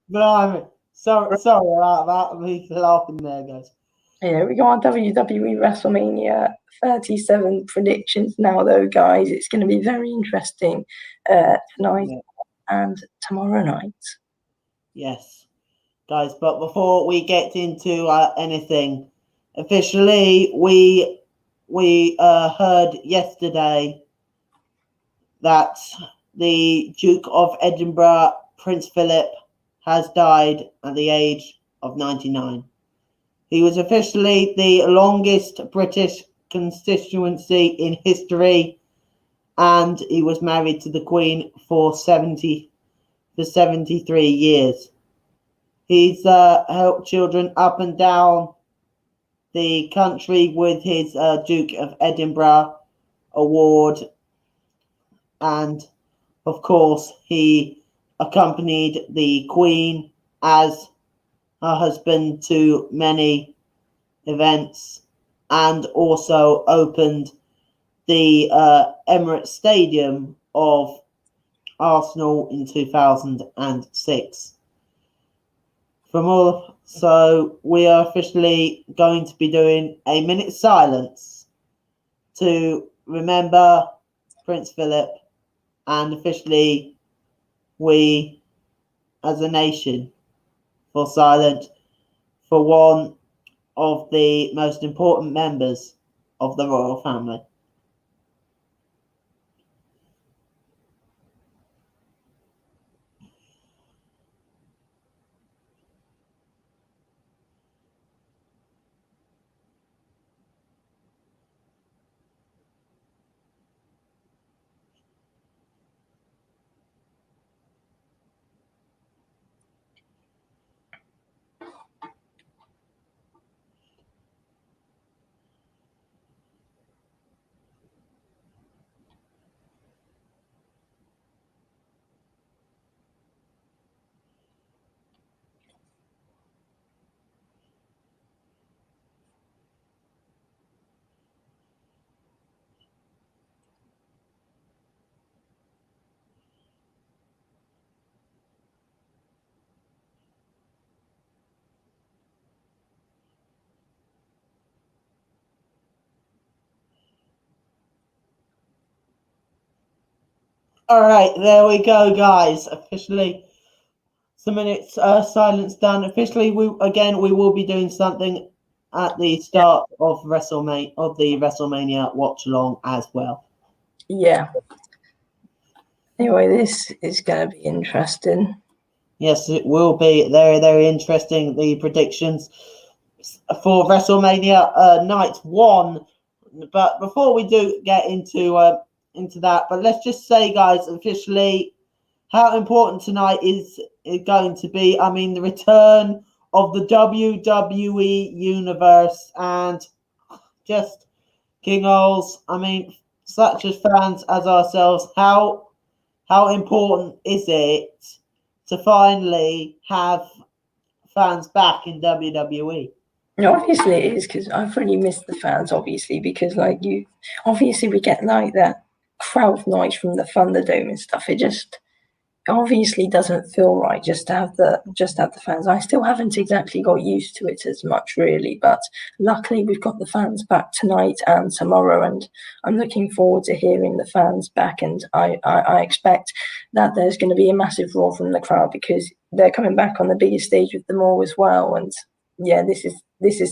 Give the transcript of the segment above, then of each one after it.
Blimey. Sorry about that. Me laughing there, guys. Yeah, we got our WWE WrestleMania 37 predictions now, though, guys. It's going to be very interesting tonight and tomorrow night. Yes, guys. But before we get into anything, officially, we heard yesterday that the Duke of Edinburgh, Prince Philip, has died at the age of 99. He was officially the longest British constituency in history, and he was married to the Queen for 73 years. He's helped children up and down the country with his Duke of Edinburgh award, and of course he accompanied the Queen as her husband to many events, and also opened the Emirates Stadium of Arsenal in 2006. So we are officially going to be doing a minute's silence to remember Prince Philip, and officially we as a nation fall silent for one of the most important members of the royal family. All right, there we go, guys. Officially, some minutes silence done. Officially, we will be doing something at the start of the WrestleMania watch along as well. Yeah. Anyway, this is going to be interesting. Yes, it will be very, very interesting. The predictions for WrestleMania Night 1. But before we do get into that, but let's just say, guys, officially, how important tonight is going to be. I mean, the return of the WWE Universe, and just King Oles. I mean, such as fans as ourselves, how important is it to finally have fans back in WWE? Obviously it is, because I've really missed the fans, obviously, because obviously we get like that crowd noise from the Thunderdome and stuff. It just obviously doesn't feel right just to have the fans. I still haven't exactly got used to it as much, really, but luckily we've got the fans back tonight and tomorrow, and I'm looking forward to hearing the fans back, and I expect that there's going to be a massive roar from the crowd, because they're coming back on the biggest stage with them all as well. And yeah, this is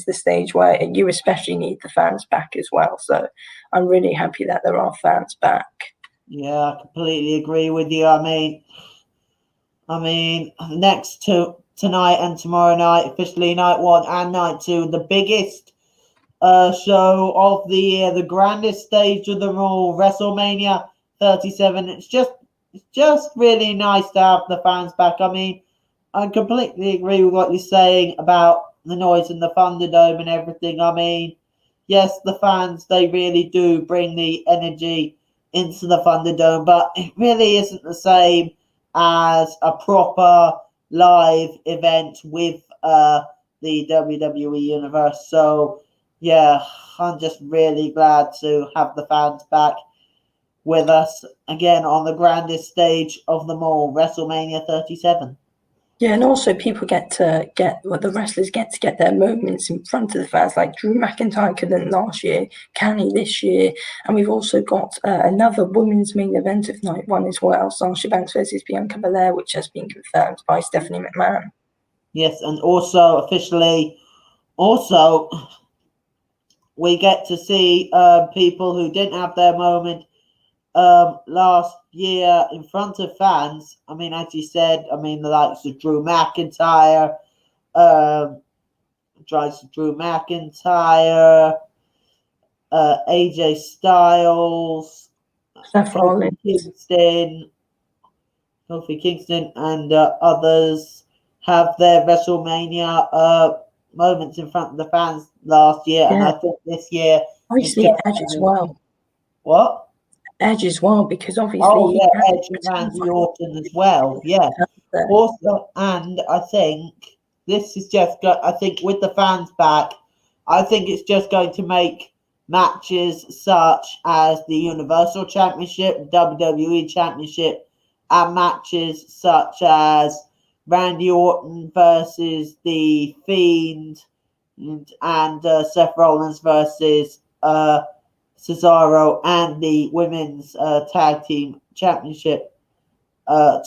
the stage where you especially need the fans back as well. So I'm really happy that there are fans back. Yeah, I completely agree with you. I mean, next to tonight and tomorrow night, officially night 1 and night 2, the biggest show of the year, the grandest stage of them all, WrestleMania 37. It's just really nice to have the fans back. I mean, I completely agree with what you're saying about the noise in the Thunderdome and everything. I mean, yes, the fans, they really do bring the energy into the Thunderdome, but it really isn't the same as a proper live event with the WWE Universe. So, yeah, I'm just really glad to have the fans back with us again on the grandest stage of them all, WrestleMania 37. Yeah, and also people the wrestlers get to get their moments in front of the fans. Like Drew McIntyre couldn't last year, can he this year? And we've also got another women's main event of night one as well, Sasha Banks versus Bianca Belair, which has been confirmed by Stephanie McMahon. Yes, and also officially, also we get to see people who didn't have their moment last year in front of fans. I mean, as you said, I mean the likes of Drew McIntyre, AJ Styles, Seth Rollins. Kofi Kingston, and others have their WrestleMania moments in front of the fans last year, and I think this year obviously Edge as well. What? Edge as well, because obviously Edge and Randy Orton as well. Yeah. Also, and I think this is just I think with the fans back, I think it's just going to make matches such as the Universal Championship, WWE Championship, and matches such as Randy Orton versus The Fiend and Seth Rollins versus Cesaro and the Women's Tag Team Championship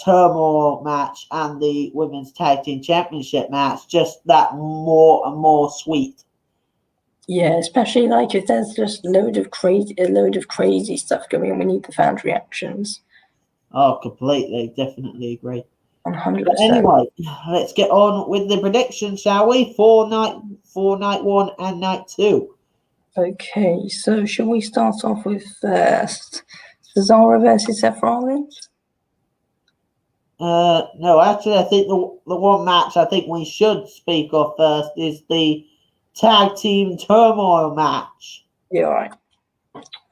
Turmoil match and the Women's Tag Team Championship match, just that more and more sweet. Yeah, especially like if there's just a load of crazy stuff going on, we need the fans' reactions. Oh, completely, definitely agree. 100%. But anyway, let's get on with the predictions, shall we? For night one and night two. Okay, so shall we start off with Cesaro versus Seth Rollins? No, actually, I think the one match I think we should speak of first is the Tag Team Turmoil match. Yeah, all right.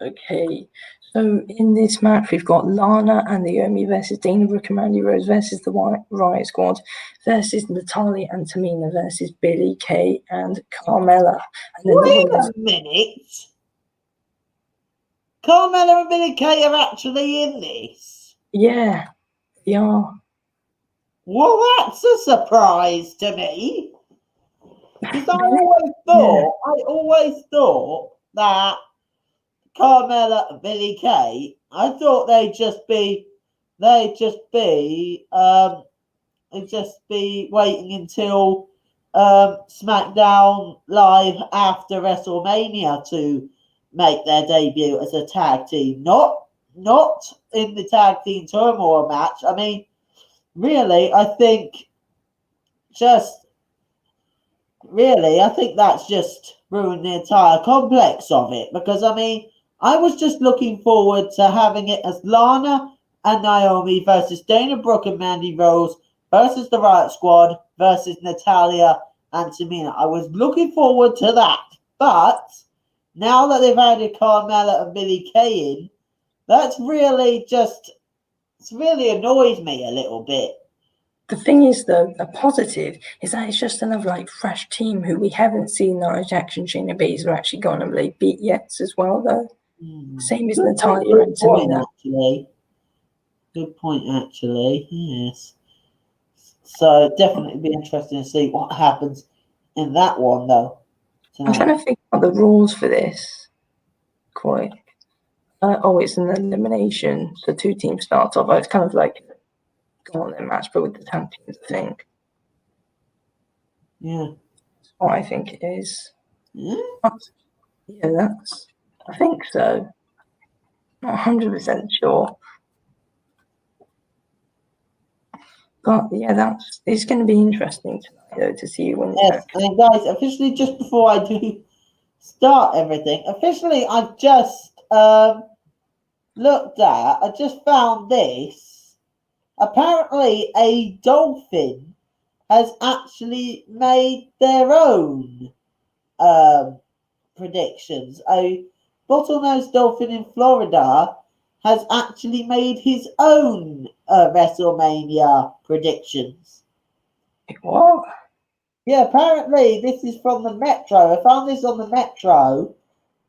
Okay, so in this match, we've got Lana and Naomi versus Dana Brooke and Mandy Rose versus the Riot Squad versus Natalya and Tamina versus Billie Kay and Carmella. And then Wait a minute. Carmella and Billie Kay are actually in this? Yeah, they are. Well, that's a surprise to me. Because I always thought that Carmella and Billie Kay, I thought they'd just be waiting until SmackDown Live after WrestleMania to make their debut as a tag team. Not in the tag team turmoil match. I mean, really, I think that's just ruined the entire complex of it. Because, I mean, I was just looking forward to having it as Lana and Naomi versus Dana Brooke and Mandy Rose versus the Riot Squad versus Natalya and Tamina. I was looking forward to that. But now that they've added Carmella and Billie Kay in, it's really annoyed me a little bit. The thing is, though, a positive is that it's just another like fresh team who we haven't seen Nia Jax and Shayna Baszler actually gone and like beat yet as well, though. Same as Natalya and Tamina. Good point, actually. Yes. So definitely be interesting to see what happens in that one, though. I'm trying to figure out the rules for this. Quite. It's an elimination. So 2 teams start off. It's kind of like a gauntlet match, but with the tag teams, I think. Yeah. That's what I think it is. Yeah? I think so. Not 100% sure. But yeah, it's going to be interesting tonight, though, to see when. Yes, and guys, officially, just before I do start everything, I've just I just found this. Apparently, a dolphin has actually made their own predictions. A bottlenose dolphin in Florida has actually made his own WrestleMania predictions. What? Yeah, apparently this is from the Metro. I found this on the Metro,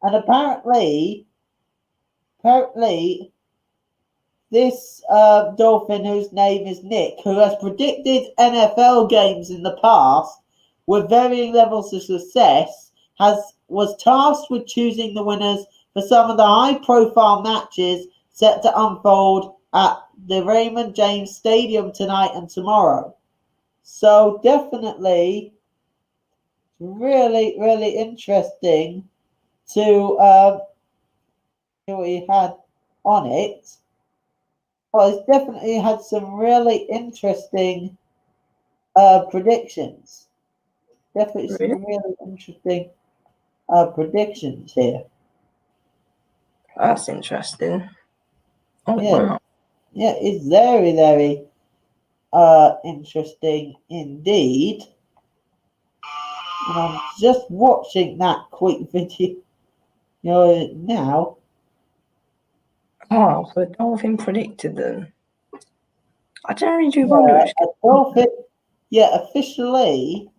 and apparently this dolphin, whose name is Nick, who has predicted NFL games in the past with varying levels of success, was tasked with choosing the winners for some of the high-profile matches set to unfold at the Raymond James Stadium tonight and tomorrow. So definitely, really, really interesting to see what he had on it. Well, it's definitely had some really interesting predictions. Definitely some Really? really interesting predictions here. That's interesting. Oh, Yeah, wow. yeah, it's very, very interesting indeed. And I'm just watching that quick video now. Oh, so Dolphin predicted them. I generally do wonder Yeah, if a dolphin. Yeah, officially,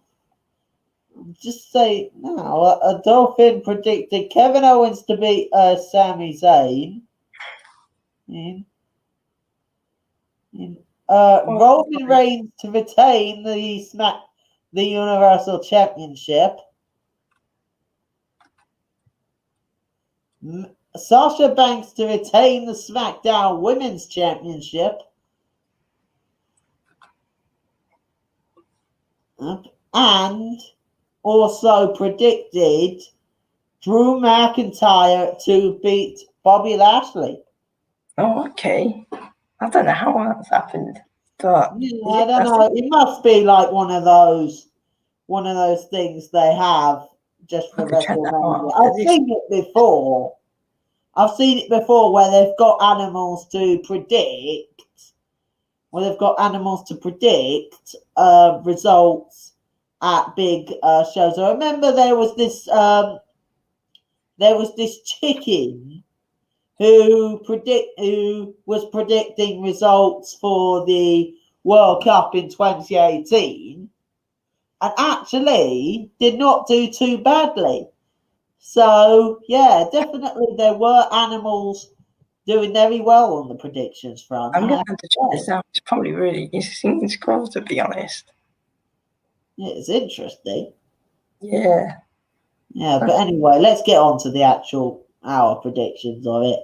just say now, a dolphin predicted Kevin Owens to beat Sami Zayn. Roman Reigns to retain the Universal Championship. Sasha Banks to retain the SmackDown Women's Championship. And also predicted Drew McIntyre to beat Bobby Lashley. Oh, okay. I don't know how that's happened, but Yeah, yeah, I don't know. It must be like one of those things they have just I for could check that out WrestleMania. after I've this. seen it before. I've seen it before where they've got animals to predict. Where they've got animals to predict results at big shows. I remember there was this chicken who was predicting results for the World Cup in 2018 and actually did not do too badly. So yeah, definitely there were animals doing very well on the predictions front. I'm gonna have to check this out. It's probably really it's cool, to be honest. It's interesting. Yeah. Yeah, but anyway, let's get on to the actual our predictions of it.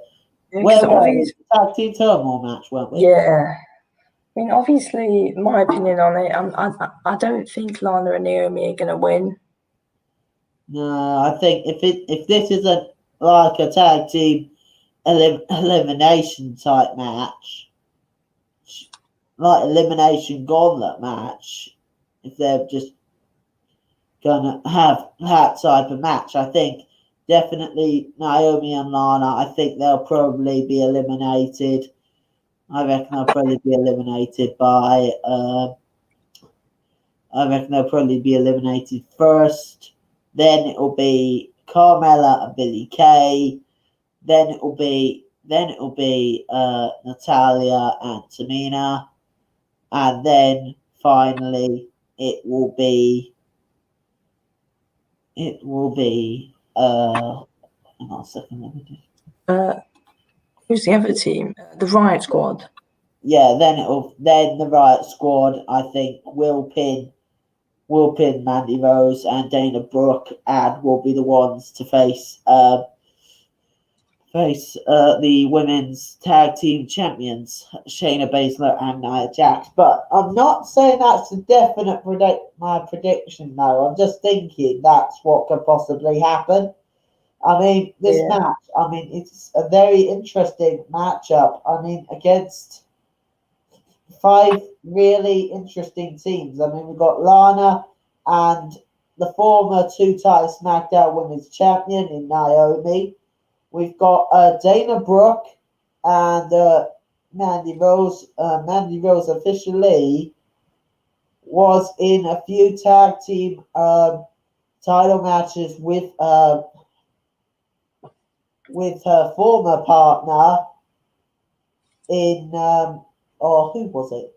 Because Where were we? Tag team turmoil match, weren't we? yeah. I mean, obviously, my opinion on it, I don't think Lana and Naomi are gonna win. No, I think if this is like a tag team elimination type match, like elimination gauntlet match, if they're just gonna have that type of match, I think definitely Naomi and Lana. I think they'll probably be eliminated. I reckon they'll probably be eliminated by. I reckon they'll probably be eliminated first. Then it'll be Carmella and Billie Kay. Then it'll be Natalia and Tamina, and then finally it will be hang on a second, let me just Who's the other team? The Riot Squad. yeah, then the Riot Squad I think will pin Mandy Rose and Dana Brooke and will be the ones to face the women's tag team champions, Shayna Baszler and Nia Jax. But I'm not saying that's a definite my prediction, though. I'm just thinking that's what could possibly happen. I mean, this match, I mean, it's a very interesting matchup. I mean, against 5 really interesting teams. I mean, we've got Lana and the former 2-time SmackDown Women's Champion in Naomi. We've got Dana Brooke and Mandy Rose. Mandy Rose officially was in a few tag team title matches with her former partner in who was it?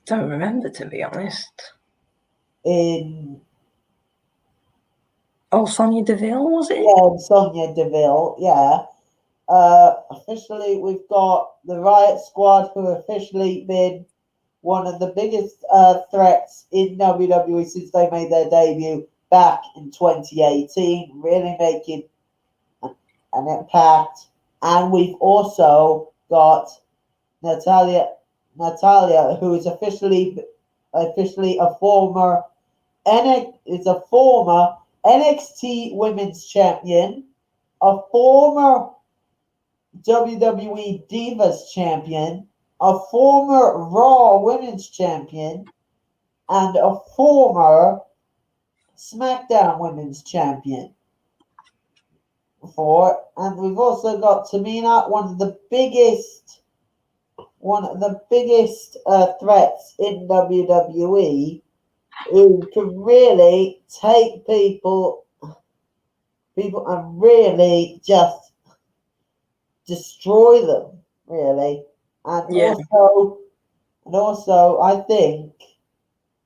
Don't remember, to be honest. Sonya Deville, was it? Yeah, Sonya Deville, yeah. Officially, we've got the Riot Squad, who have officially been one of the biggest threats in WWE since they made their debut back in 2018, really making an impact. And we've also got Natalia, who is officially a former NXT Women's Champion, a former WWE Divas Champion, a former Raw Women's Champion, and a former SmackDown Women's Champion. And we've also got Tamina, one of the biggest threats in WWE, who can really take people and really just destroy them, really. And also, I think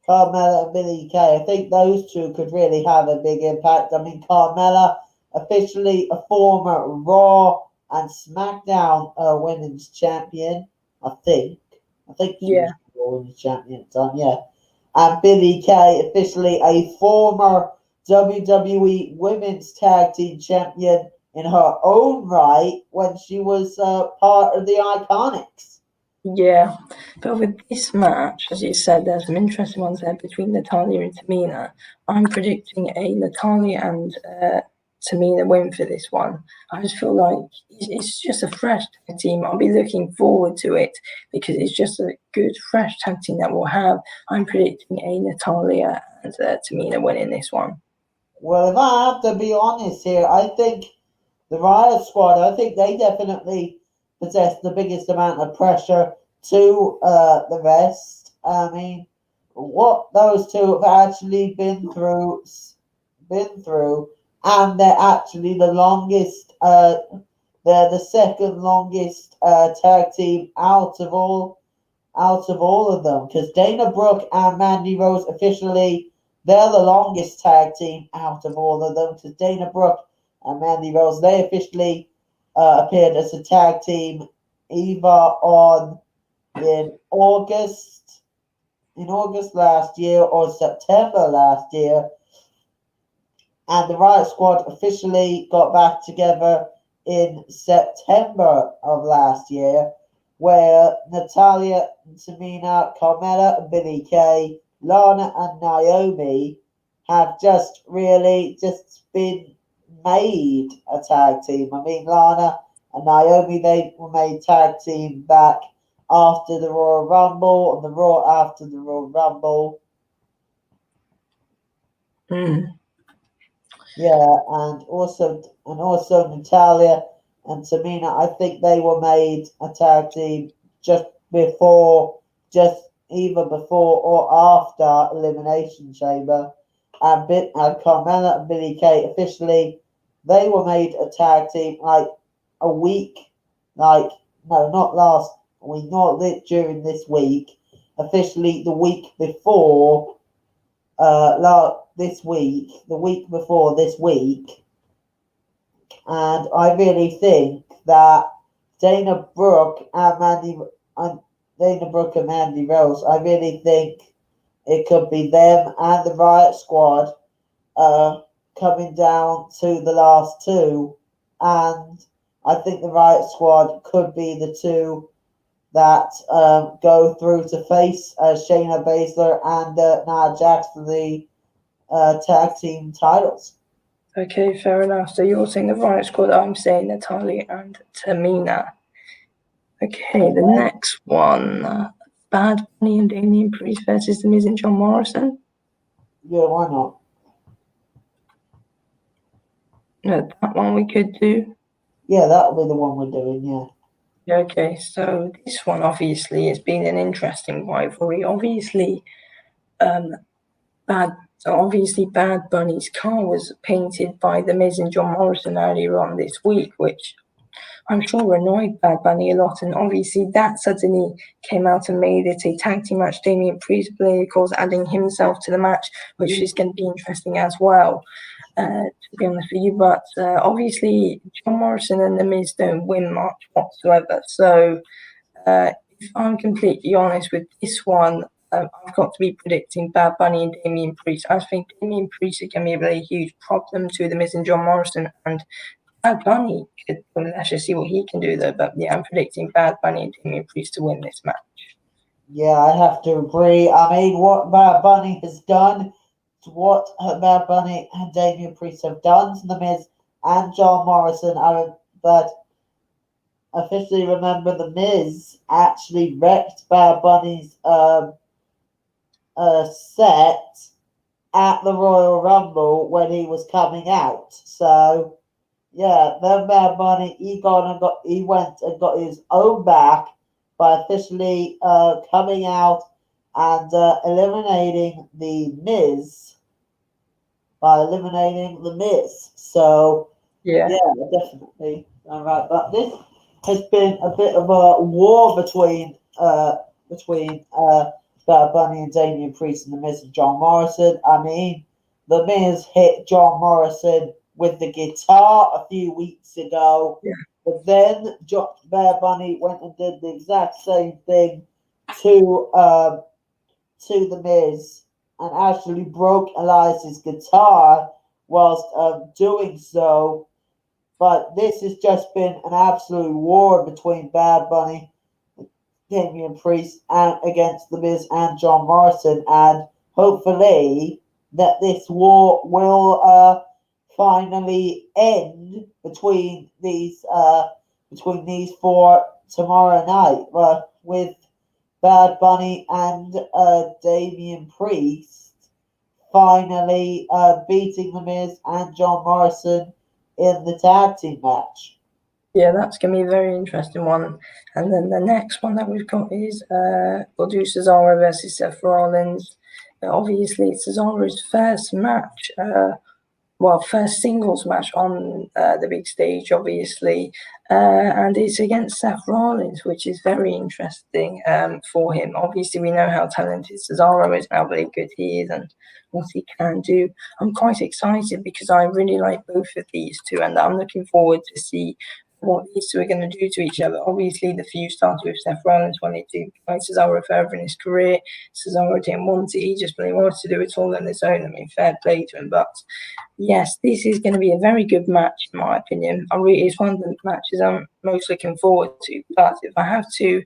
Carmella and Billie Kay, I think those two could really have a big impact. I mean, Carmella, officially a former Raw and SmackDown Women's Champion, I think. She was Raw Women's Champion at the time, yeah. And Billie Kay, officially a former WWE Women's Tag Team Champion in her own right when she was part of the Iconics. Yeah, but with this match, as you said, there's some interesting ones there between Natalia and Tamina. I'm predicting a Natalia and Tamina win for this one. I just feel like it's just a fresh tag team. I'll be looking forward to it because it's just a good, fresh tag team that we'll have. I'm predicting a Natalia and Tamina winning this one. Well, if I have to be honest here, I think the Riot Squad, I think they definitely possess the biggest amount of pressure to the rest. I mean, what those two have actually been through, and they're actually the longest. They're the second longest tag team out of all of them, because Dana Brooke and Mandy Rose officially, they're the longest tag team out of all of them, because Dana Brooke and Mandy Rose, they officially appeared as a tag team either in August last year or September last year, and the Riot Squad officially got back together in September of last year, where Natalia and Tamina, Carmella and Billie Kay, Lana and Naomi have just been made a tag team. I mean, Lana and Naomi, they were made tag team back after the Royal Rumble, and the Raw after the Royal Rumble. Yeah, and also Natalia and Tamina, I think they were made a tag team just either before or after Elimination Chamber. And Carmella and Billie Kay, officially, they were made a tag team like a week, not last week, not during this week, officially the week before, the week before this week. And I really think that Dana Brooke and Mandy Rose, I really think it could be them and the Riot Squad coming down to the last two. And I think the Riot Squad could be the two that go through to face Shayna Baszler and Nia Jax for the tag team titles. Okay, fair enough. So you're saying the Riot Squad, I'm saying Natalia and Tamina. Okay, the next one, Bad Bunny and Damian Priest versus The Miz and John Morrison. Yeah, why not? No, that one we could do. Yeah, that'll be the one we're doing, yeah. Okay, so this one obviously has been an interesting rivalry. Obviously, Bad Bunny's car was painted by The Miz and John Morrison earlier on this week, which I'm sure annoyed Bad Bunny a lot. And obviously that suddenly came out and made it a tag team match. Damian Priest, of course, adding himself to the match, which is going to be interesting as well. To be honest with you, but obviously John Morrison and The Miz don't win much whatsoever. So if I'm completely honest with this one, I've got to be predicting Bad Bunny and Damian Priest. I think Damian Priest is going to be a really huge problem to The Miz and John Morrison, and Bad Bunny could, well, let's just see what he can do though. But yeah, I'm predicting Bad Bunny and Damian Priest to win this match. Yeah, I have to agree. I mean, what Bad Bunny has done, what Bad Bunny and Damian Priest have done to The Miz and John Morrison, but officially remember The Miz actually wrecked Bad Bunny's set at the Royal Rumble when he was coming out. So yeah, then Bad Bunny he went and got his own back by officially coming out and eliminating the Miz So Yeah, definitely. All right, but this has been a bit of a war between Bad Bunny and Damian Priest and the Miz and John Morrison. I mean, the Miz hit John Morrison with the guitar a few weeks ago, yeah. but then Bad Bunny went and did the exact same thing to the Miz and actually broke Elias's guitar whilst doing so. But this has just been an absolute war between Bad Bunny, Damian Priest, and against the Miz and John Morrison, and hopefully that this war will finally end between these four tomorrow night, with Bad Bunny and Damian Priest finally beating the Miz and John Morrison in the tag team match. Yeah, that's going to be a very interesting one. And then the next one that we've got is we'll do Cesaro versus Seth Rollins. Obviously, it's Cesaro's first match, first singles match on the big stage, obviously. And it's against Seth Rollins, which is very interesting for him. Obviously, we know how talented Cesaro is, how very good he is, and what he can do. I'm quite excited because I really like both of these two, and I'm looking forward to see what these two are going to do to each other. Obviously, the feud started with Seth Rollins wanting to fight Cesaro further in his career. Cesaro didn't want it. He just really wanted to do it all on his own. I mean, fair play to him. But yes, this is going to be a very good match, in my opinion. It's one of the matches I'm most looking forward to. But if I have to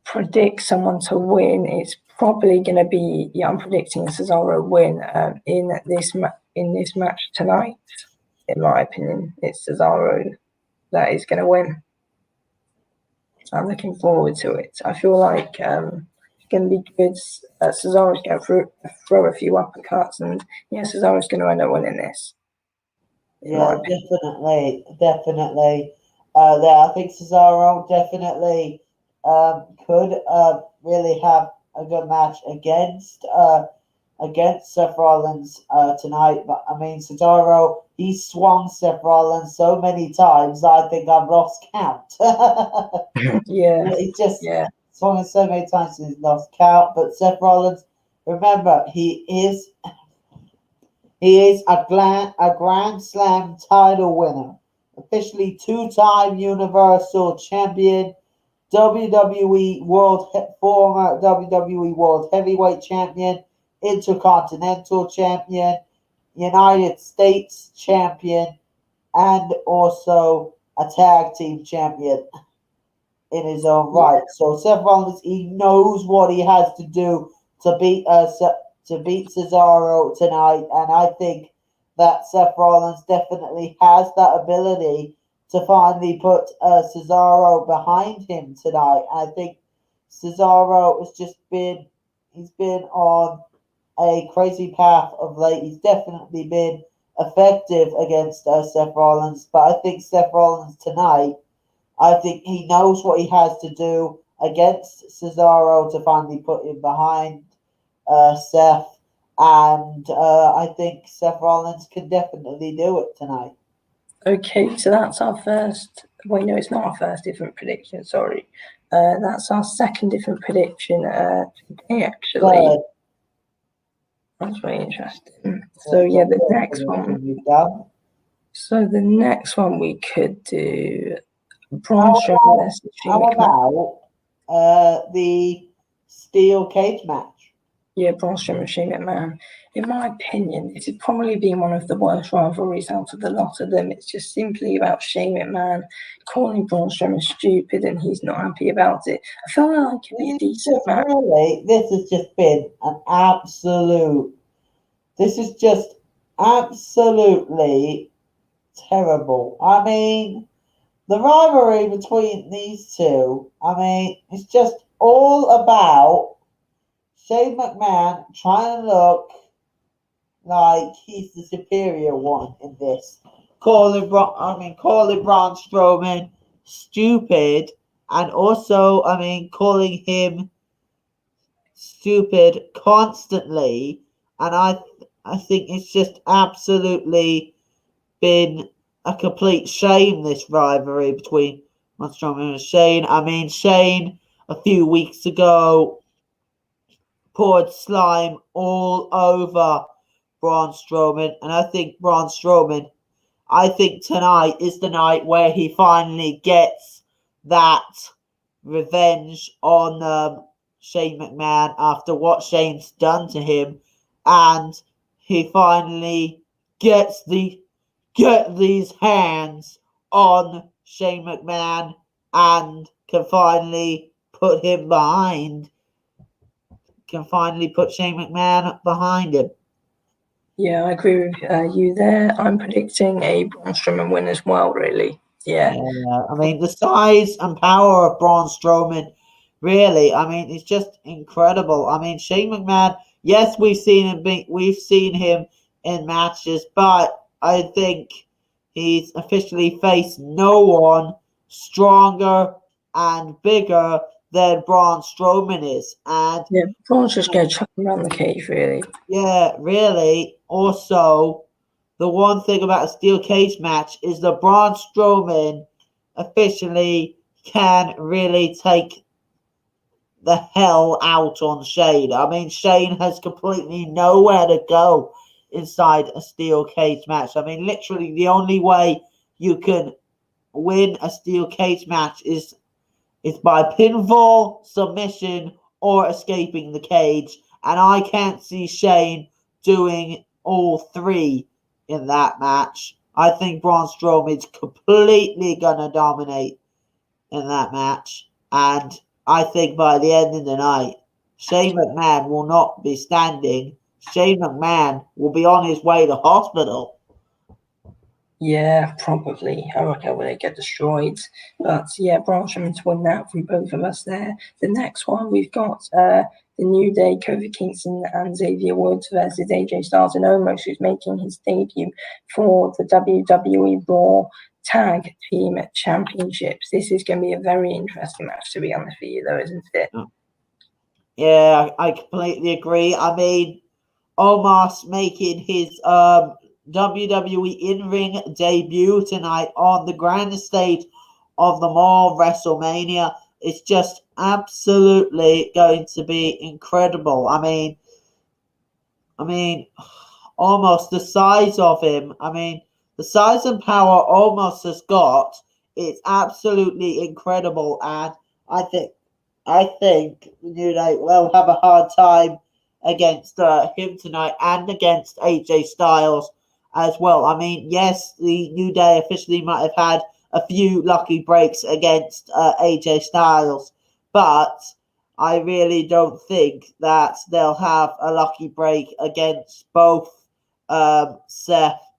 predict someone to win, it's probably going to be, I'm predicting Cesaro win in this match tonight. In my opinion, it's Cesaro that is going to win. I'm looking forward to it. I feel like it's going to be good. Cesaro's going to throw a few uppercuts, and Cesaro's going to end up winning this. Yeah, definitely. I think Cesaro definitely could really have a good match against Seth Rollins tonight. But I mean, Cesaro, he swung Seth Rollins so many times, I think I've lost count. He just swung him so many times, he's lost count. But Seth Rollins, remember, he is a Grand Slam title winner, officially two-time Universal Champion, former WWE World Heavyweight Champion, Intercontinental Champion, United States Champion, and also a Tag Team Champion in his own right. So Seth Rollins, he knows what he has to do to beat Cesaro tonight, and I think that Seth Rollins definitely has that ability to finally put Cesaro behind him tonight. I think Cesaro has he's been on a crazy path of late. He's definitely been effective against Seth Rollins, but I think Seth Rollins tonight, I think he knows what he has to do against Cesaro to finally put him behind Seth. And I think Seth Rollins can definitely do it tonight. Okay, so that's our first. Wait, no, it's not our first different prediction. Sorry, that's our second different prediction today. Actually, that's very interesting. So yeah, the next one. So the next one we could do Braun Strowman versus Shane McMahon. How about the steel cage match? Yeah, Braun Strowman, Shane McMahon. In my opinion, this has probably been one of the worst rivalries out of the lot of them. It's just simply about Shane McMahon calling Braun Strowman stupid, and he's not happy about it. I feel like it could be a decent match. Really, this has just been an absolute. This is just absolutely terrible. I mean, the rivalry between these two, I mean, it's just all about Shane McMahon trying to look like he's the superior one in this. Calling Braun Strowman stupid, and also, I mean, calling him stupid constantly, and I think it's just absolutely been a complete shame, this rivalry between Braun Strowman and Shane. I mean, Shane a few weeks ago poured slime all over Braun Strowman, and I think tonight is the night where he finally gets that revenge on Shane McMahon after what Shane's done to him, and he finally gets these hands on Shane McMahon and can finally put Shane McMahon behind him. Yeah, I agree with you there. I'm predicting a Braun Strowman win as well, really. Yeah. I mean, the size and power of Braun Strowman, really, I mean, it's just incredible. I mean, Shane McMahon, yes, we've seen him in matches, but I think he's officially faced no one stronger and bigger than Braun Strowman is. And yeah, Braun's just going to chuck him around the cage, really. Yeah, really. Also, the one thing about a steel cage match is that Braun Strowman officially can really take the hell out on Shane. I mean, Shane has completely nowhere to go inside a steel cage match. I mean, literally, the only way you can win a steel cage match is by pinfall, submission, or escaping the cage. And I can't see Shane doing all three in that match. I think Braun Strowman's completely going to dominate in that match. And I think by the end of the night, Shane McMahon will not be standing. Shane McMahon will be on his way to hospital. Yeah, probably. I reckon when they get destroyed. But yeah, Braun Strowman to win that for both of us there. The next one we've got the New Day, Kofi Kingston and Xavier Woods versus AJ Styles and Omos, who's making his debut for the WWE Raw Tag Team Championships. This is going to be a very interesting match, to be honest with you, though, isn't it? Yeah, I completely agree. I mean, Omos making his WWE in-ring debut tonight on the grandest stage of them all, WrestleMania. It's just absolutely going to be incredible. I mean, almost the size of him. I mean, the size and power Omos has got. It's absolutely incredible, and I think New Day will have a hard time against him tonight and against AJ Styles as well. I mean, yes, the New Day officially might have had a few lucky breaks against AJ Styles, but I really don't think that they'll have a lucky break against both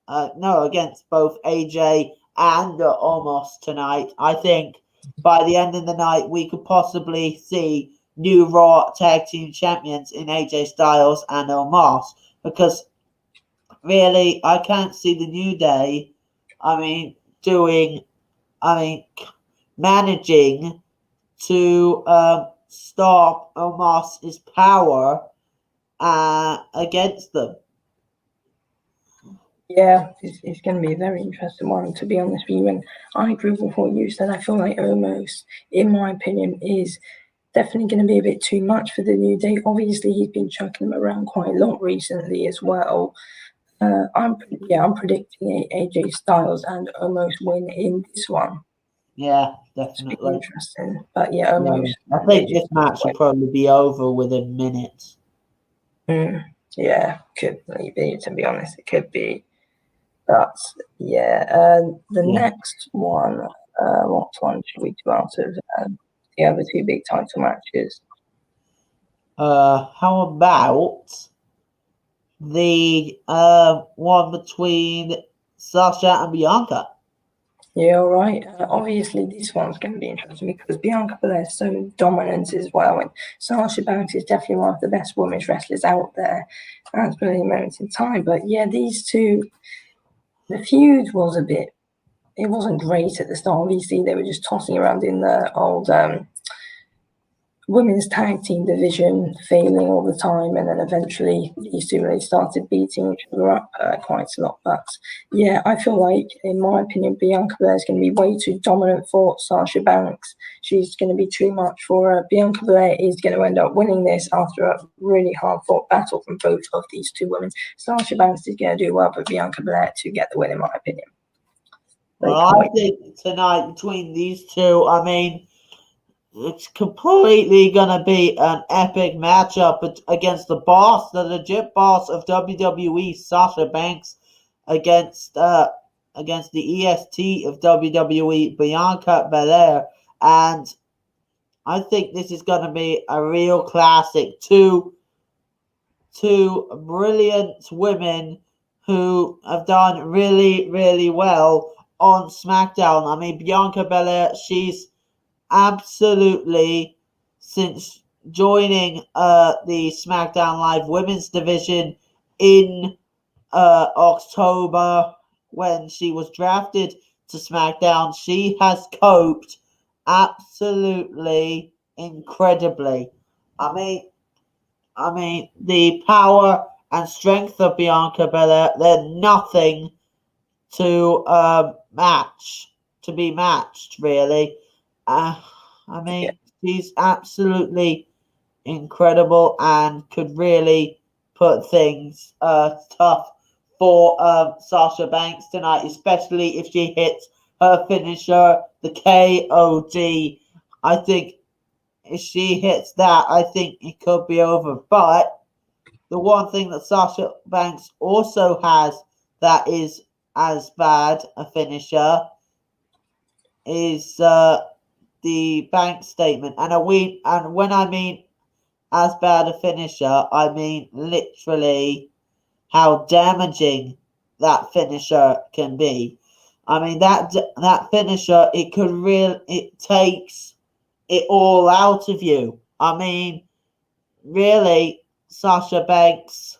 against both AJ and Omos tonight. I think by the end of the night, we could possibly see new Raw Tag Team Champions in AJ Styles and Omos, because really, I can't see the New Day, managing to stop Omos's power against them. Yeah, it's going to be a very interesting one, to be honest with you. And I agree with what you said. I feel like Omos, in my opinion, is definitely going to be a bit too much for the New Day. Obviously, he's been chucking them around quite a lot recently as well. I'm predicting AJ Styles and Omos win in this one. Yeah, It's definitely. interesting, but yeah, Omos. Yeah. I think this match will probably be over within minutes. Yeah, could be. To be honest, it could be. But yeah, the next one. What one should we do out of the other two big title matches? How about the one between Sasha and Bianca? Yeah, all right. Obviously, this one's going to be interesting because Bianca Belair is so dominant as well, and Sasha Banks is definitely one of the best women's wrestlers out there at the moment in time. But yeah, these two, the feud was it wasn't great at the start. Obviously, they were just tossing around in the old women's tag team division, failing all the time, and then eventually these two really started beating each other up quite a lot. But yeah, I feel like, in my opinion, Bianca Belair is going to be way too dominant for Sasha Banks. She's going to be too much for her. Bianca Belair is going to end up winning this after a really hard-fought battle from both of these two women. Sasha Banks is going to do well for Bianca Belair to get the win, in my opinion. Well, I think tonight between these two, I mean, it's completely gonna be an epic matchup against the boss, the legit boss of WWE, Sasha Banks, against the EST of WWE, Bianca Belair, and I think this is gonna be a real classic. Two brilliant women who have done really, really well on SmackDown. I mean, Bianca Belair, she's absolutely, since joining the SmackDown Live Women's Division in October when she was drafted to SmackDown, she has coped absolutely incredibly. I mean, the power and strength of Bianca Belair, they're nothing to be matched, really. I mean, she's absolutely incredible and could really put things tough for Sasha Banks tonight, especially if she hits her finisher, the KOD. I think if she hits that, I think it could be over. But the one thing that Sasha Banks also has that is as bad a finisher is the bank statement. And when I mean as bad a finisher, I mean literally how damaging that finisher can be. I mean that finisher, it takes it all out of you. I mean, really, Sasha Banks,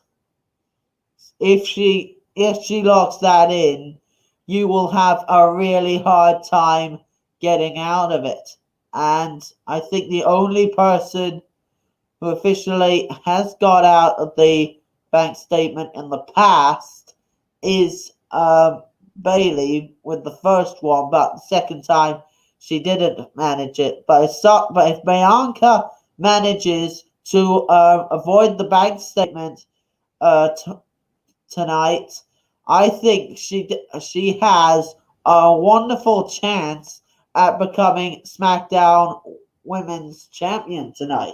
if she locks that in, you will have a really hard time getting out of it. And I think the only person who officially has got out of the bank statement in the past is Bailey with the first one, but the second time she didn't manage it. But if Bianca manages to avoid the bank statement tonight, I think she has a wonderful chance at becoming SmackDown Women's Champion tonight.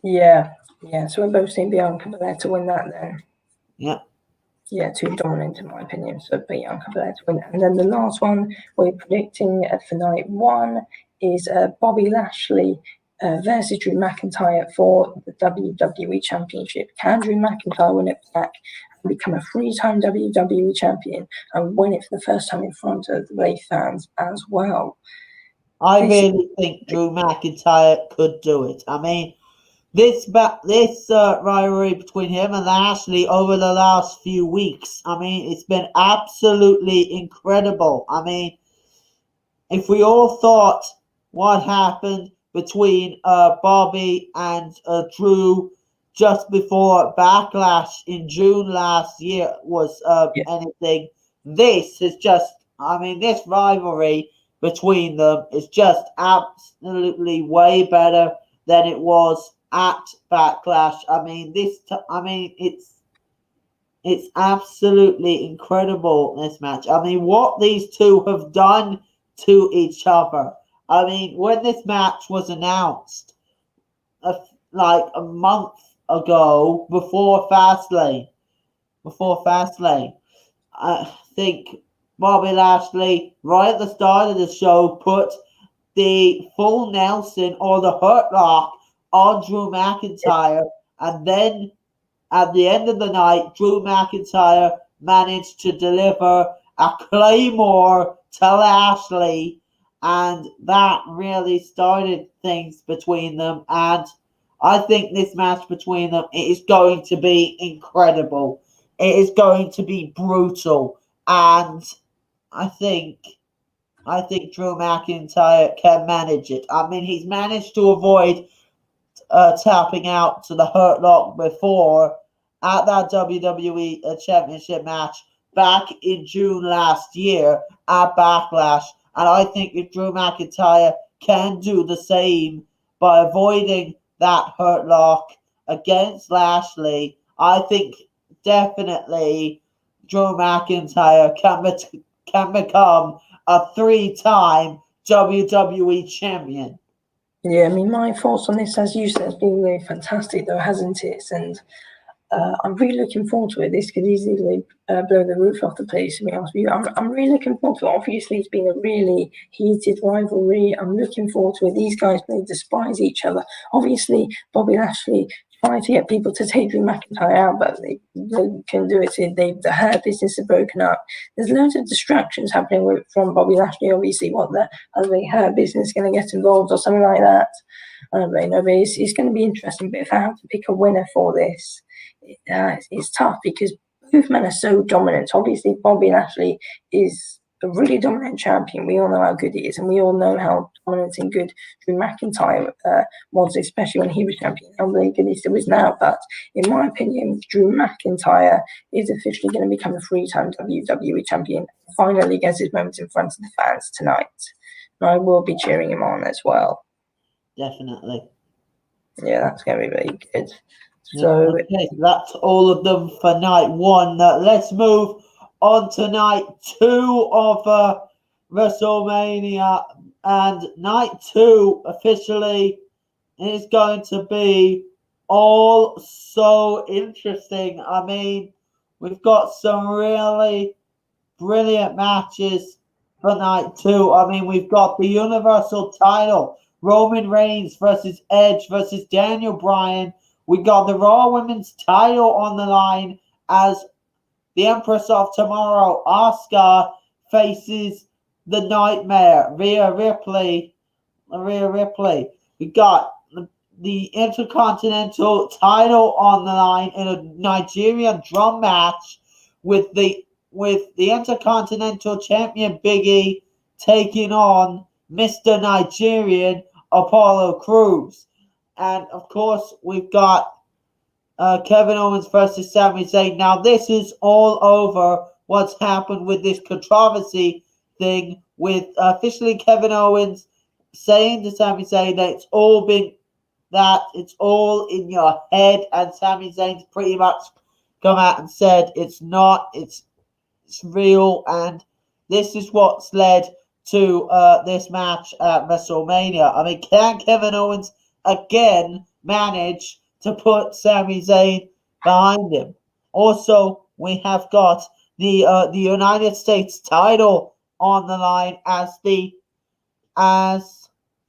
Yeah. So we're both seeing Bianca Belair to win that then. Yep. Yeah, too dominant in my opinion. So Bianca Belair to win that. And then the last one we're predicting for night one is Bobby Lashley versus Drew McIntyre for the WWE Championship. Can Drew McIntyre win it back and become a three-time WWE Champion and win it for the first time in front of the fans as well? I really think Drew McIntyre could do it. I mean, this rivalry between him and Lashley over the last few weeks, I mean, it's been absolutely incredible. I mean, if we all thought what happened between Bobby and Drew just before Backlash in June last year was anything, this is just, I mean, this rivalry between them is just absolutely way better than it was at Backlash. I mean, it's absolutely incredible, this match. I mean, what these two have done to each other. I mean, when this match was announced, like a month ago, before Fastlane, I think Bobby Lashley, right at the start of the show, put the full Nelson or the Hurt Lock on Drew McIntyre, and then at the end of the night, Drew McIntyre managed to deliver a Claymore to Lashley, and that really started things between them. And I think this match between them is going to be incredible. It is going to be brutal, and I think Drew McIntyre can manage it. I mean, he's managed to avoid tapping out to the Hurt Lock before at that WWE Championship match back in June last year at Backlash. And I think if Drew McIntyre can do the same by avoiding that Hurt Lock against Lashley, I think definitely Drew McIntyre can become a 3-time WWE champion. Yeah, I mean, my thoughts on this, as you said, has been really fantastic, though, hasn't it? And I'm really looking forward to it. This could easily blow the roof off the place, to be honest with you. I'm really looking forward to it. Obviously, it's been a really heated rivalry. I'm looking forward to it. These guys, they despise each other. Obviously, Bobby Lashley trying to get people to take Drew McIntyre out, but they can do it. The Hurt business is broken up. There's loads of distractions happening from Bobby Lashley. Obviously, what the Hurt business is going to get involved or something like that. I don't really know, but it's going to be interesting. But if I have to pick a winner for this, it's tough because both men are so dominant. Obviously, Bobby Lashley is a really dominant champion. We all know how good he is, and we all know how dominant and good Drew McIntyre was, especially when he was champion. How really good he still is now. But in my opinion, Drew McIntyre is officially going to become a 3-time WWE champion. Finally gets his moment in front of the fans tonight. And I will be cheering him on as well. Definitely. Yeah, that's going to be really good. So okay, that's all of them for night 1. Let's move on to night 2 of WrestleMania, and night 2 officially is going to be all so interesting. I mean, we've got some really brilliant matches for night 2. I mean, we've got the Universal title, Roman Reigns versus Edge versus Daniel Bryan. We got the Raw Women's title on the line as the Empress of Tomorrow, Asuka, faces the Nightmare, Rhea Ripley. We got the Intercontinental title on the line in a Nigerian drum match with the Intercontinental Champion Big E taking on Mr. Nigerian Apollo Crews. And, of course, we've got Kevin Owens versus Sami Zayn. Now, this is all over what's happened with this controversy thing with officially Kevin Owens saying to Sami Zayn that it's all in your head. And Sami Zayn's pretty much come out and said it's not, it's real. And this is what's led to this match at WrestleMania. I mean, can Kevin Owens again manage to put Sami Zayn behind him? Also, we have got the United States title on the line as the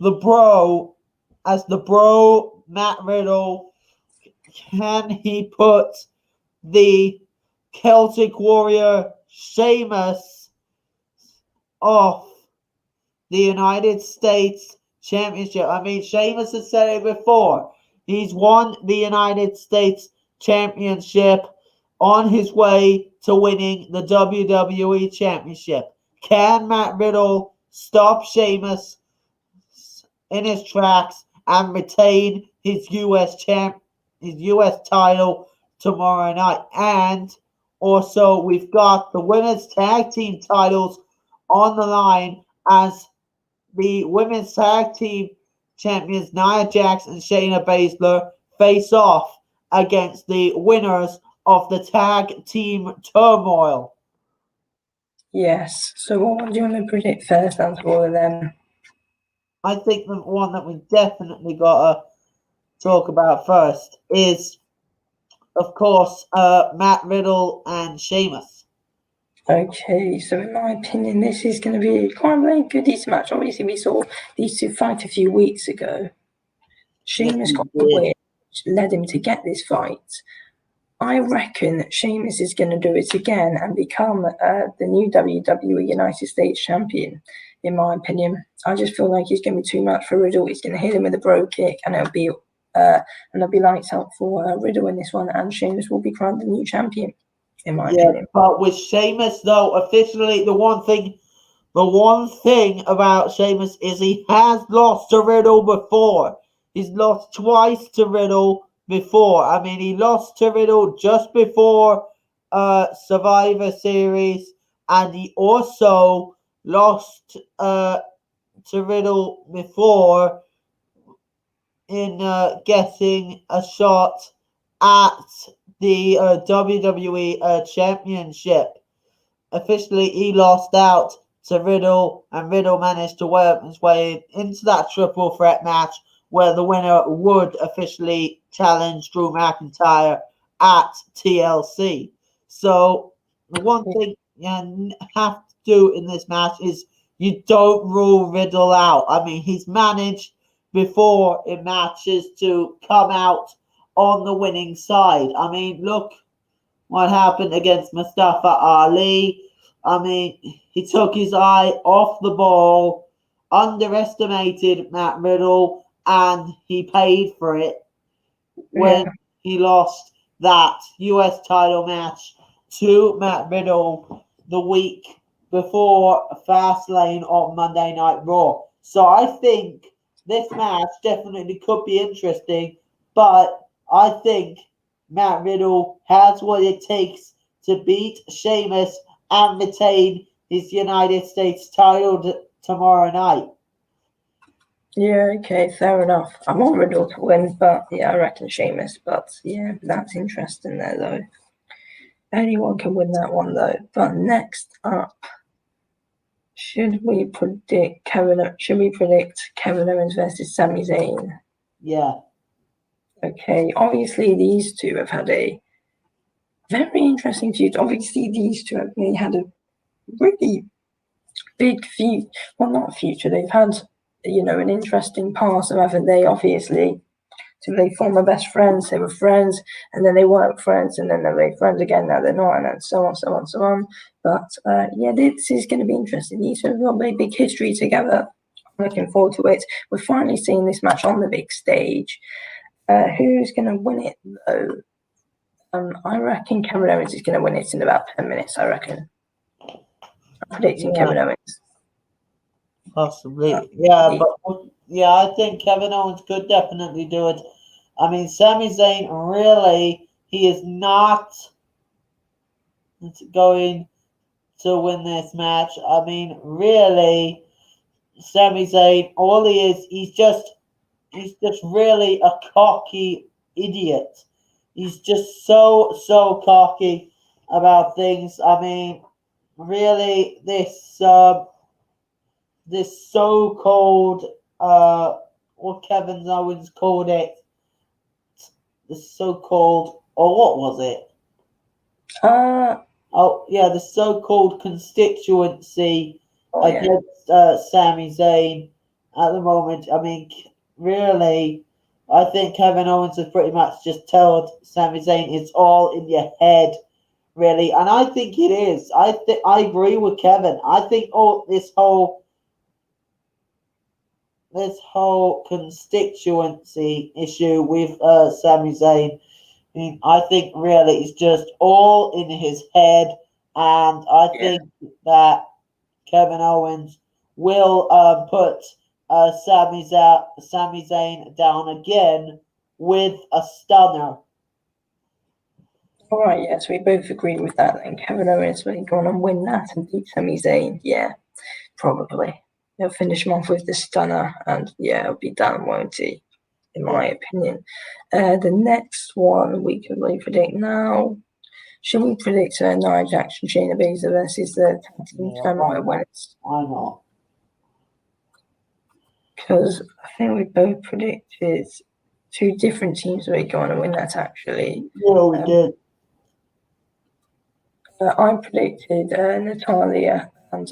bro Matt Riddle. Can he put the Celtic Warrior Sheamus off the United States Championship? I mean, Sheamus has said it before. He's won the United States Championship on his way to winning the WWE Championship. Can Matt Riddle stop Sheamus in his tracks and retain his US title tomorrow night. And also we've got the women's tag team titles on the line as the women's tag team champions Nia Jax and Shayna Baszler face off against the winners of the tag team turmoil. Yes. So what do you want to predict first out of all of them? I think the one that we definitely got to talk about first is, of course, Matt Riddle and Sheamus. Okay, so in my opinion, this is going to be quite a very good match. Obviously, we saw these two fight a few weeks ago. Sheamus got the win, which led him to get this fight. I reckon Sheamus is going to do it again and become the new WWE United States champion, in my opinion. I just feel like he's going to be too much for Riddle. He's going to hit him with a bro kick, and it'll be lights out for Riddle in this one, and Sheamus will be crowned the new champion, in my opinion. But with Sheamus, though, officially, the one thing about Sheamus is he has lost to Riddle before. He's lost twice to Riddle before. I mean, he lost to Riddle just before Survivor Series, and he also lost to Riddle before in getting a shot at the WWE Championship. Officially, he lost out to Riddle, and Riddle managed to work his way into that triple threat match where the winner would officially challenge Drew McIntyre at TLC. So the one thing you have to do in this match is you don't rule Riddle out. I mean, he's managed before in matches to come out on the winning side. I mean, look what happened against Mustafa Ali. I mean, he took his eye off the ball, underestimated Matt Riddle, and he paid for it when he lost that US title match to Matt Riddle the week before Fastlane on Monday Night Raw. So I think this match definitely could be interesting, but I think Matt Riddle has what it takes to beat Sheamus and retain his United States title tomorrow night. Yeah, okay, fair enough. I want Riddle to win, but yeah, I reckon Sheamus. But yeah, that's interesting there, though. Anyone can win that one, though. But next up, should we predict Kevin Owens versus Sami Zayn? Yeah. Okay, obviously these two have had a very interesting feud. Obviously, these two have really had a really big feud. Well, not a future. They've had, an interesting past, haven't they? Obviously, so they former best friends. They were friends, and then they weren't friends, and then they're friends again. Now they're not, and then so on, so on, so on. But yeah, this is going to be interesting. These two have got a very big history together. I'm looking forward to it. We're finally seeing this match on the big stage. Who's going to win it, though? I reckon Kevin Owens is going to win it in about 10 minutes, I reckon. I'm predicting Kevin Owens. Possibly. I think Kevin Owens could definitely do it. I mean, Sami Zayn, really, he is not going to win this match. I mean, really, Sami Zayn, all he is, he's just really a cocky idiot. He's just so cocky about things. I mean, really, this so-called what Kevin Owens called it, the so-called, or what was it? The so-called constituency against Sami Zayn at the moment. I mean, really, I think Kevin Owens has pretty much just told Sami Zayn it's all in your head, really, and I think it is. I agree with Kevin. I think this whole constituency issue with Sami Zayn, I think really it's just all in his head, and I think that Kevin Owens will put Sami Zayn down again with a stunner. All right, yes, we both agree with that. And Kevin Owens will go on and win that and beat Sami Zayn. Yeah, probably. He'll finish him off with the stunner, and yeah, it'll be done, won't he? In my opinion. The next one we can really predict now. Should we predict Nia Jax and Shayna Baszler versus the tag team title winners? Why not? Because I think we both predicted two different teams were going to win that, actually. Yeah, we did. I predicted Natalia and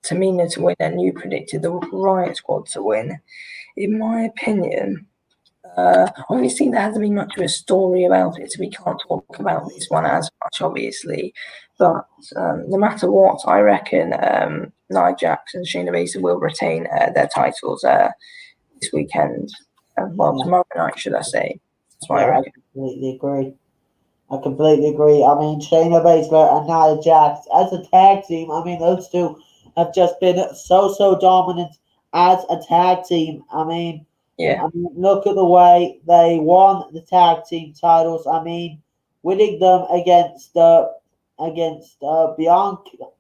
Tamina to win, and you predicted the Riot Squad to win. In my opinion, obviously there hasn't been much of a story about it, so we can't talk about this one as much, obviously. But no matter what, I reckon Nia Jax and Shayna Baszler will retain their titles this weekend. Tomorrow night, should I say. That's what I reckon. I completely agree. I mean, Shayna Baszler and Nia Jax as a tag team, I mean, those two have just been so dominant as a tag team. I mean, look at the way they won the tag team titles. I mean, winning them against Bianca,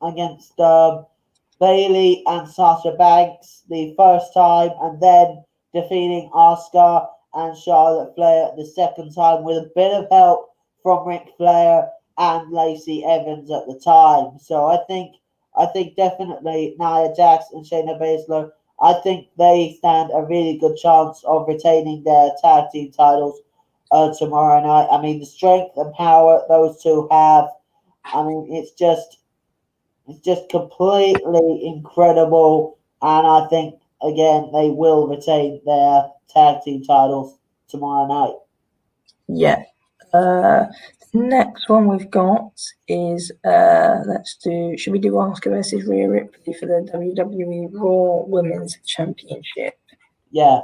against Bayley and Sasha Banks the first time, and then defeating Asuka and Charlotte Flair the second time with a bit of help from Ric Flair and Lacey Evans at the time. So I think definitely Nia Jax and Shayna Baszler, I think they stand a really good chance of retaining their tag team titles tomorrow night. I mean, the strength and power those two have, I mean, it's just completely incredible. And I think, again, they will retain their tag team titles tomorrow night. Yeah. The next one we've got is should we do Asuka versus Rhea Ripley for the WWE Raw Women's Championship? Yeah.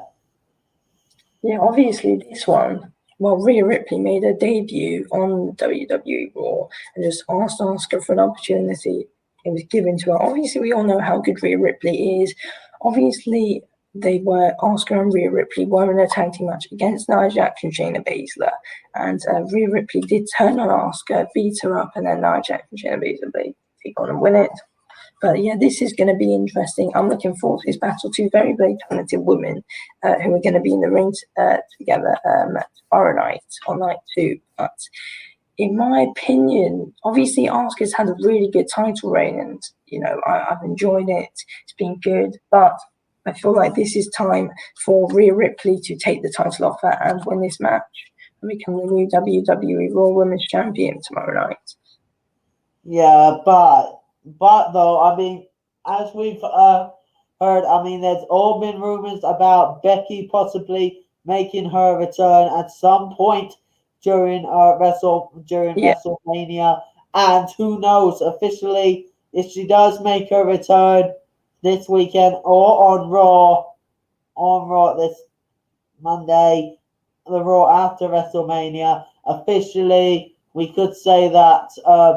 Yeah, obviously this one, Rhea Ripley made her debut on WWE Raw and just asked Asuka for an opportunity. It was given to her. Obviously, we all know how good Rhea Ripley is. Obviously, Asuka and Rhea Ripley were in a tag team match against Nia Jax and Shayna Baszler. And Rhea Ripley did turn on Asuka, beat her up, and then Nia Jax and Shayna Baszler, they take on and win it. But yeah, this is going to be interesting. I'm looking forward to this battle. Two very, very talented women who are going to be in the ring together tomorrow night, on night 2. But in my opinion, obviously Asuka's had a really good title reign, and I've enjoyed it. It's been good, but I feel like this is time for Rhea Ripley to take the title off her and win this match and become the new WWE Raw Women's Champion tomorrow night. Yeah, but though, I mean, as we've heard, I mean, there's all been rumors about Becky possibly making her return at some point during WrestleMania, and who knows officially if she does make her return this weekend or on Raw this Monday, the Raw after WrestleMania. Officially, we could say that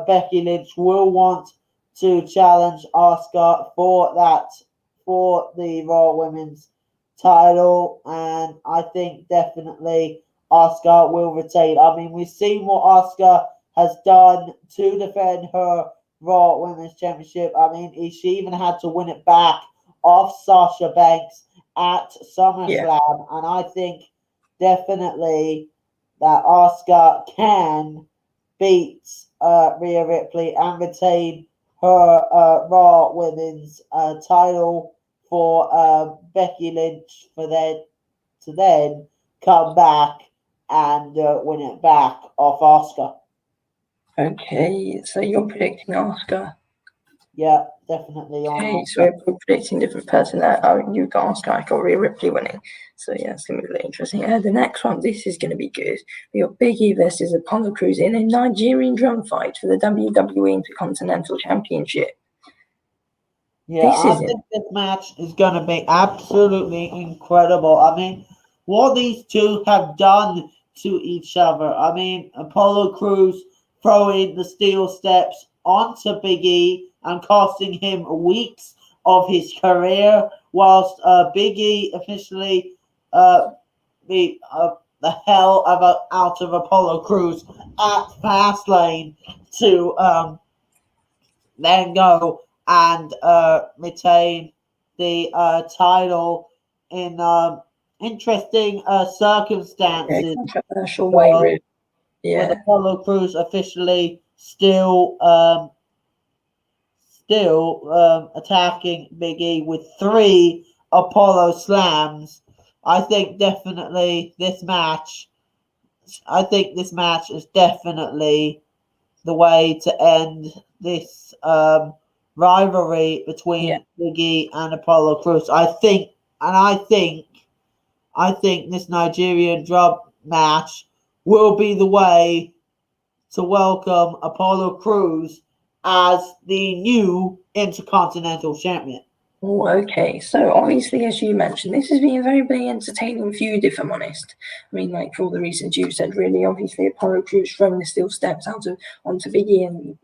Becky Lynch will want to challenge Asuka for the Raw Women's title, and I think definitely Asuka will retain. I mean, we've seen what Asuka has done to defend her Raw Women's Championship. I mean, she even had to win it back off Sasha Banks at SummerSlam, and I think definitely that Asuka can beat Rhea Ripley and retain her Raw Women's title for Becky Lynch to then come back and win it back off Asuka. Okay, so you're predicting Asuka? Yeah, definitely. Okay, so we're predicting different person. You got Asuka, I got Rhea Ripley winning. So yeah, it's going to be really interesting. The next one, this is going to be good. We got Big E versus Apollo Crews in a Nigerian drum fight for the WWE Intercontinental Championship. Yeah, I think this match is going to be absolutely incredible. I mean, what these two have done to each other. I mean, Apollo Crews throwing the steel steps onto Big E and costing him weeks of his career, whilst Big E officially beat the hell out of Apollo Crews at Fastlane to then go and retain the title in interesting circumstances. Controversial way, really. With Yeah. Apollo Crews officially still attacking Big E with 3 Apollo slams. I think definitely this match is definitely the way to end this rivalry between Big E and Apollo Crews. I think this Nigerian drop match will be the way to welcome Apollo Crews as the new Intercontinental Champion. Oh, okay. So obviously, as you mentioned, this has been a very, very entertaining feud, if I'm honest. I mean, like for all the reasons you said, really, obviously Apollo Crews throwing the steel steps onto Big E and,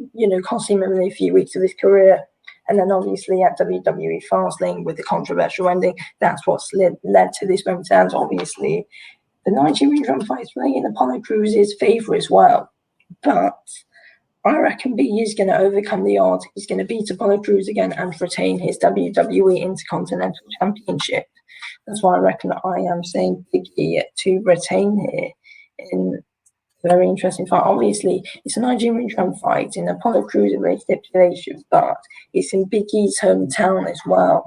costing him a few weeks of his career. And then obviously at WWE Fastlane with the controversial ending, that's what's led to this moment. And obviously, the Nigerian drum fight is playing in Apollo Crews' favour as well. But I reckon Big E is going to overcome the odds. He's going to beat Apollo Crews again and retain his WWE Intercontinental Championship. That's why I reckon I am saying Big E to retain here in a very interesting fight. Obviously, it's a Nigerian drum fight in Apollo Crews' stipulation, but it's in Big E's hometown as well.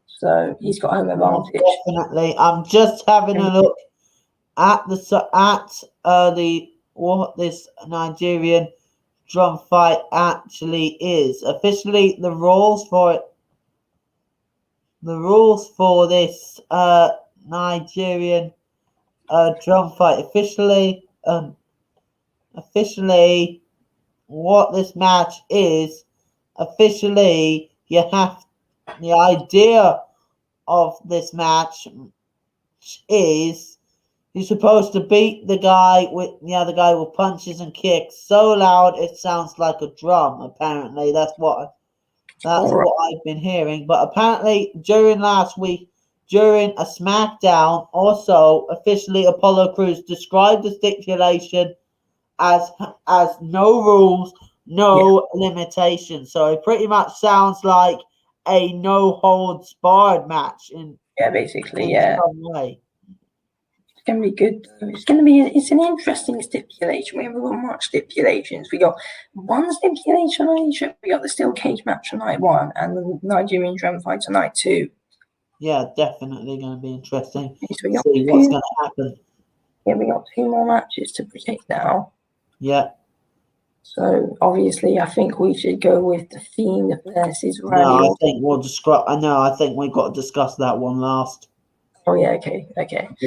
So he's got home advantage. Definitely. I'm just having a look at what this Nigerian drum fight actually is. Officially, the rules for this Nigerian drum fight officially what this match is. Officially, you have the idea of this match is you're supposed to beat the other guy with punches and kicks so loud it sounds like a drum. Apparently, that's what I've been hearing. But apparently, during last week, during a SmackDown, also officially Apollo Crews described the stipulation as no rules, no limitations. So it pretty much sounds like a no holds barred match in some way. It's going to be good. It's an interesting stipulation. We haven't got much stipulations. We got one stipulation on each. We got the steel cage match on night 1 and the Nigerian drum fight on night 2. Yeah, definitely going to be interesting. So see what's going to happen. Yeah, we got 2 more matches to predict now. Yeah. So obviously, I think we should go with the Fiend versus Randy. No, I think I think we've got to discuss that one last. Oh yeah, okay.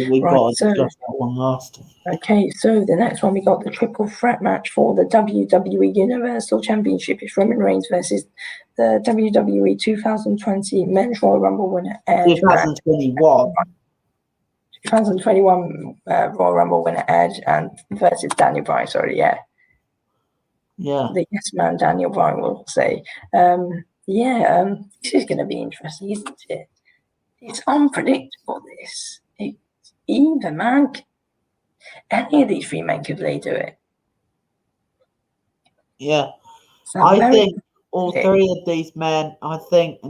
We've got to discuss that one last. Okay, so the next one we got the triple threat match for the WWE Universal Championship. It's Roman Reigns versus the WWE 2020 Men's Royal Rumble winner Edge. 2021 Royal Rumble winner Edge and versus Daniel Bryan. Sorry, yeah. The yes man Daniel Bryan will say. This is going to be interesting, isn't it? It's unpredictable, this. Either man, any of these 3 men could they do it? Yeah. I think all 3 of these men, are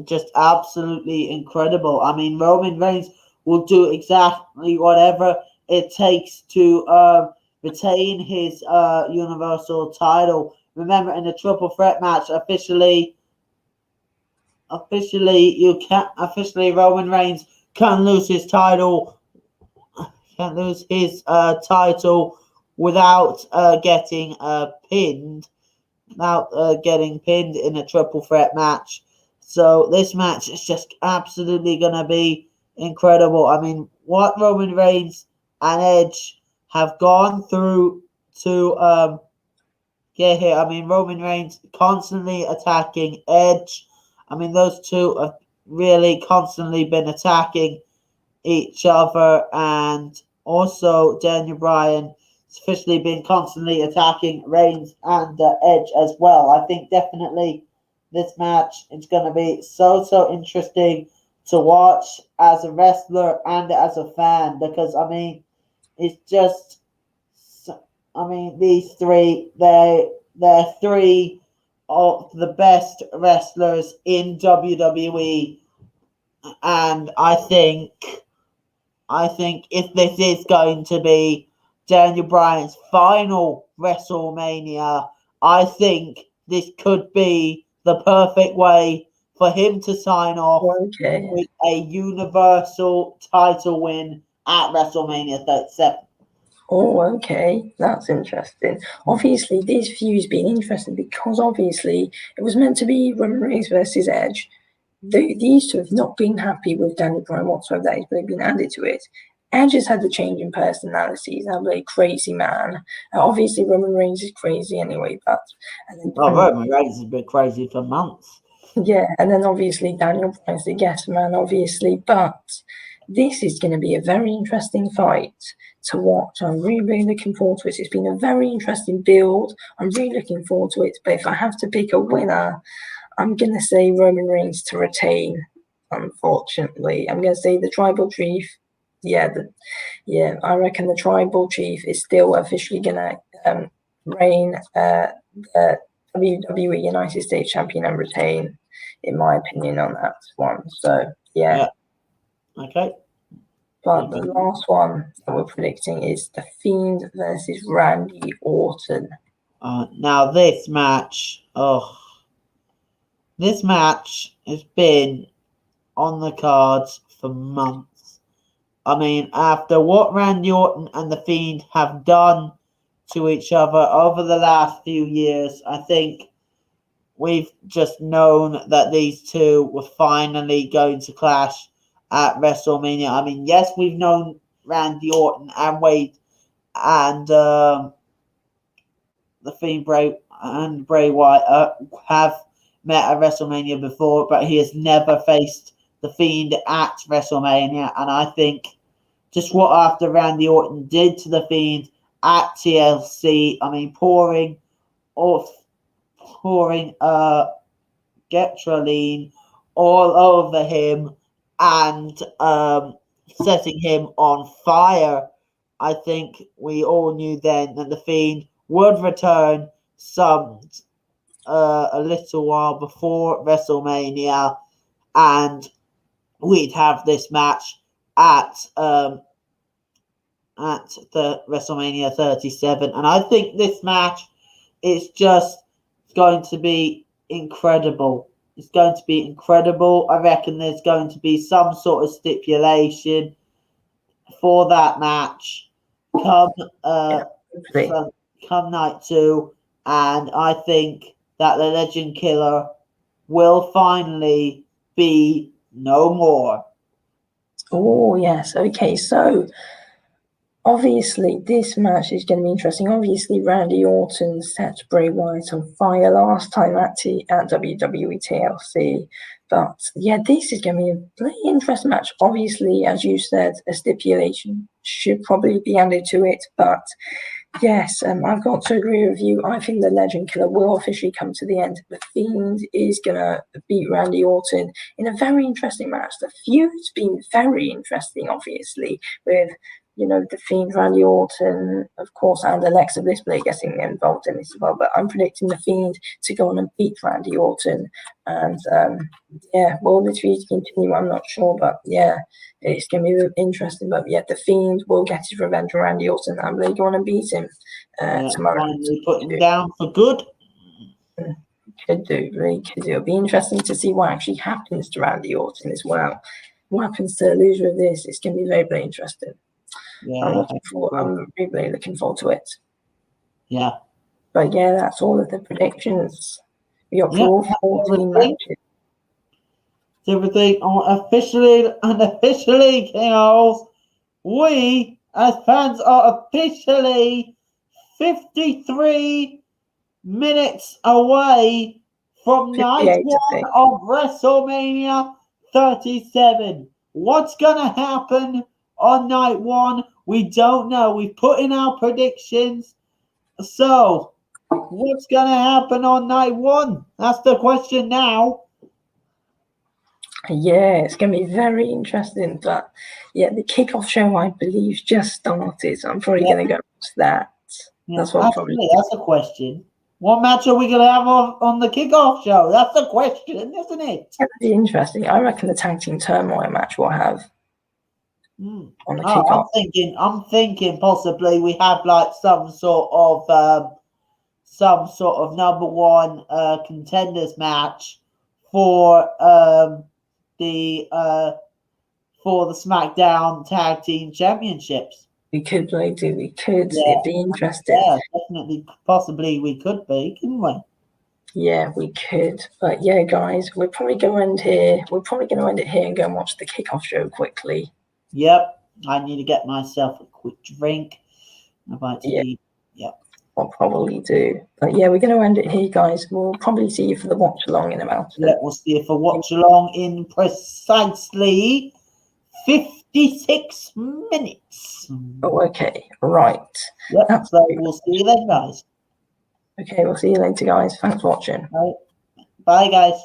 just absolutely incredible. I mean, Roman Reigns will do exactly whatever it takes to retain his Universal title. Remember, in the triple threat match, officially Roman Reigns can lose his title. Can't lose his title without getting pinned. Without getting pinned in a triple threat match. So this match is just absolutely gonna be incredible. I mean, what Roman Reigns and Edge have gone through to get here. I mean, Roman Reigns constantly attacking Edge. I mean, those 2 have really constantly been attacking each other, and also Daniel Bryan has officially been constantly attacking Reigns and Edge as well. I think definitely this match is going to be so interesting to watch as a wrestler and as a fan, because I mean, it's just, I mean, these three, they're three of the best wrestlers in WWE, and I think if this is going to be Daniel Bryan's final WrestleMania, I think this could be the perfect way for him to sign off with a Universal title win at WrestleMania 37. Oh, okay. That's interesting. Obviously, this feud's been interesting because obviously it was meant to be Roman Reigns versus Edge. These two have not been happy with Daniel Bryan whatsoever. That has been added to it. Edge has had a change in personality. He's now a crazy man. Obviously, Roman Reigns is crazy anyway, but Roman Reigns has been crazy for months. Yeah, and then obviously Daniel Bryan's the yes man, obviously, but this is going to be a very interesting fight to watch. I'm really looking forward to it. It's been a very interesting build. I'm really looking forward to it. But if I have to pick a winner, I'm going to say Roman Reigns to retain, unfortunately. I'm going to say the Tribal Chief. I reckon the Tribal Chief is still officially going to reign the WWE United States Champion and retain, in my opinion, on that one. So, yeah. Okay. But the last one that we're predicting is The Fiend versus Randy Orton. Now, this match has been on the cards for months. I mean, after what Randy Orton and The Fiend have done to each other over the last few years, I think we've just known that these two were finally going to clash at WrestleMania. I mean, yes, we've known Randy Orton and Wade and The Fiend Bray Wyatt have met at WrestleMania before, but he has never faced The Fiend at WrestleMania. And I think just what after Randy Orton did to The Fiend at TLC, I mean, pouring gasoline all over him and setting him on fire. I think we all knew then that The Fiend would return a little while before WrestleMania, and we'd have this match at the WrestleMania 37. And I think this match is just going to be incredible. It's going to be incredible. I reckon there's going to be some sort of stipulation for that match come night 2, and I think that the Legend Killer will finally be no more. Oh, yes. Okay, so obviously this match is going to be interesting. Obviously, Randy Orton set Bray Wyatt on fire last time at WWE TLC. But yeah, this is going to be a pretty interesting match. Obviously, as you said, a stipulation should probably be added to it. But yes, I've got to agree with you. I think the Legend Killer will officially come to the end. The Fiend is going to beat Randy Orton in a very interesting match. The feud's been very interesting, obviously, with The Fiend, Randy Orton, of course, and Alexa Bliss getting involved in this as well. But I'm predicting The Fiend to go on and beat Randy Orton. And will the feud continue? I'm not sure, but yeah, it's going to be interesting. But yeah, The Fiend will get his revenge on Randy Orton and they go on and beat him tomorrow. Finally put him down for good. Could do, really could do. It'll be interesting to see what actually happens to Randy Orton as well. What happens to the loser of this? It's going to be very, very interesting. Yeah, I'm really looking forward to it. Yeah. But yeah, that's all of the predictions. We got 14 matches. Everything unofficially, Kingos. We as fans are officially 53 minutes away from night 1 of WrestleMania 37. What's gonna happen on night 1? We don't know. We've put in our predictions. So What's going to happen on night one? That's the question now. Yeah, it's going to be very interesting. But yeah, the kickoff show, I believe, just started. I'm probably going to go watch that. That's what I'm probably. That's a question. What match are we going to have on the kickoff show? That's the question, isn't it? That'd be interesting. I reckon the tag team turmoil match we'll have on the kickoff. I'm thinking possibly we have like some sort of number one contenders match for the SmackDown Tag Team Championships. We could play, do we could. Yeah. It'd be interesting. Yeah, definitely, possibly we could be, couldn't we? Yeah, we could. But yeah, guys, we're probably going to end here. We're probably going to end it here and go and watch the kickoff show quickly. Yep. I need to get myself a quick drink. Yep. I'll probably do. But yeah, we're going to end it here, guys. We'll probably see you for the watch along in about. Yeah, we'll see you for watch along in precisely 56 minutes. Oh, okay. Right. Yep. So we'll see you then, guys. Okay, we'll see you later, guys. Thanks for watching. Bye, guys.